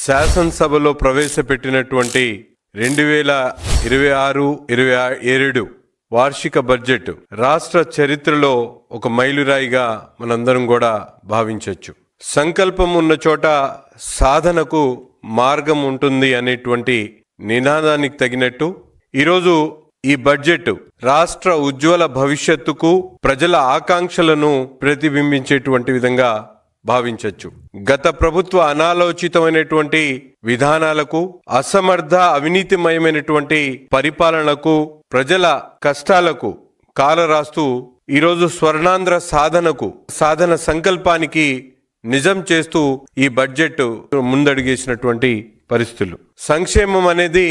శాసనసభలో ప్రవేశపెట్టినటువంటి 2026-27 వార్షిక బడ్జెట్ రాష్ట్ర చరిత్రలో ఒక మైలురాయిగా మనందరం కూడా భావించవచ్చు. సంకల్పం ఉన్న చోట సాధనకు మార్గం ఉంటుంది అనేటువంటి నినాదానికి తగినట్టు ఈరోజు ఈ బడ్జెట్ రాష్ట్ర ఉజ్వల భవిష్యత్తుకు ప్రజల ఆకాంక్షలను ప్రతిబింబించేటువంటి విధంగా భావించవచ్చు. గత ప్రభుత్వ అనాలోచితమైనటువంటి విధానాలకు, అసమర్థ అవినీతిమయమైనటువంటి పరిపాలనకు, ప్రజల కష్టాలకు కాలరాస్తూ ఈరోజు స్వర్ణాంధ్ర సాధన సంకల్పానికి నిజం చేస్తూ ఈ బడ్జెట్ ముందడుగేసినటువంటి పరిస్థితులు. సంక్షేమం అనేది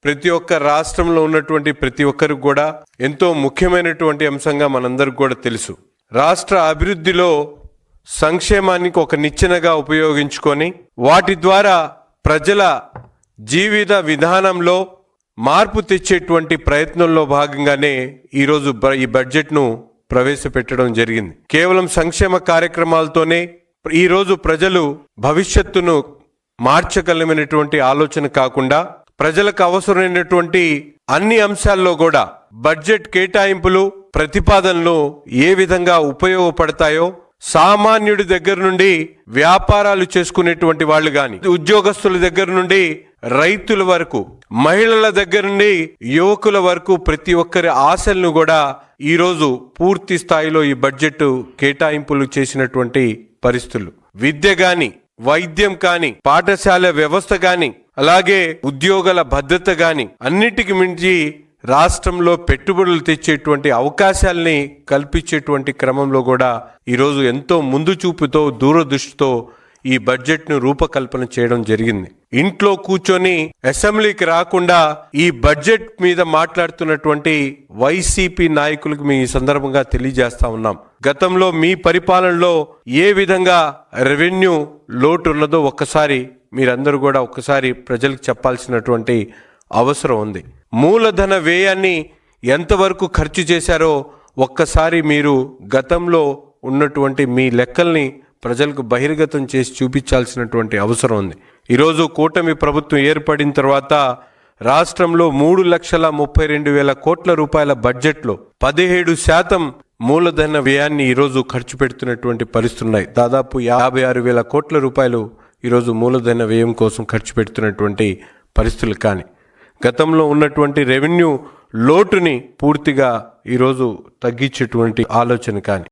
ప్రతి ఒక్క రాష్ట్రంలో ఉన్నటువంటి ప్రతి ఒక్కరికి కూడా ఎంతో ముఖ్యమైనటువంటి అంశంగా మనందరికి కూడా తెలుసు. రాష్ట్ర అభివృద్ధిలో సంక్షేమానికి ఒక నిచ్చెనగా ఉపయోగించుకొని వాటి ద్వారా ప్రజల జీవిత విధానంలో మార్పు తెచ్చేటువంటి ప్రయత్నంలో భాగంగానే ఈరోజు ఈ బడ్జెట్ను ప్రవేశపెట్టడం జరిగింది. కేవలం సంక్షేమ కార్యక్రమాలతోనే ఈరోజు ప్రజలు భవిష్యత్తును మార్చగలమైనటువంటి ఆలోచన కాకుండా ప్రజలకు అవసరమైనటువంటి అన్ని అంశాల్లో కూడా బడ్జెట్ కేటాయింపులు, ప్రతిపాదనలు ఏ విధంగా ఉపయోగపడతాయో, సామాన్యుడి దగ్గర నుండి వ్యాపారాలు చేసుకునేటువంటి వాళ్ళు గాని, ఉద్యోగస్తుల దగ్గర నుండి రైతుల వరకు, మహిళల దగ్గర నుండి యువకుల వరకు ప్రతి ఒక్కరి ఆశలను కూడా ఈరోజు పూర్తి స్థాయిలో ఈ బడ్జెట్ కేటాయింపులు చేసినటువంటి పరిస్థితులు. విద్య గాని, వైద్యం కాని, పాఠశాల వ్యవస్థ గాని, అలాగే ఉద్యోగాల భద్రత గాని, అన్నిటికి మించి రాష్ట్రంలో పెట్టుబడులు తెచ్చేటువంటి అవకాశాలని కల్పించేటువంటి క్రమంలో కూడా ఈరోజు ఎంతో ముందు చూపుతో, దూరదృష్టితో ఈ బడ్జెట్ను రూపకల్పన చేయడం జరిగింది. ఇంట్లో కూర్చొని అసెంబ్లీకి రాకుండా ఈ బడ్జెట్ మీద మాట్లాడుతున్నటువంటి వైసీపీ నాయకులకు మీ సందర్భంగా తెలియజేస్తా ఉన్నాం. గతంలో మీ పరిపాలనలో ఏ విధంగా రెవెన్యూ లోటు ఉన్నదో ఒక్కసారి మీరందరూ కూడా ఒక్కసారి ప్రజలకు చెప్పాల్సినటువంటి అవసరం ఉంది. మూలధన వ్యయాన్ని ఎంతవరకు ఖర్చు చేశారో ఒక్కసారి మీరు గతంలో ఉన్నటువంటి మీ లెక్కల్ని ప్రజలకు బహిర్గతం చేసి చూపించాల్సినటువంటి అవసరం ఉంది. ఈరోజు కూటమి ప్రభుత్వం ఏర్పడిన తర్వాత రాష్ట్రంలో 3,32,000 కోట్ల రూపాయల బడ్జెట్లో 17% మూలధన వ్యయాన్ని ఈరోజు ఖర్చు పెడుతున్నటువంటి పరిస్థితులు ఉన్నాయి. దాదాపు 56,000 కోట్ల రూపాయలు ఈరోజు మూలధన వ్యయం కోసం ఖర్చు పెడుతున్నటువంటి పరిస్థితులు. కానీ గతంలో ఉన్నటువంటి రెవెన్యూ లోటుని పూర్తిగా ఈరోజు తగ్గించేటువంటి ఆలోచన కానీ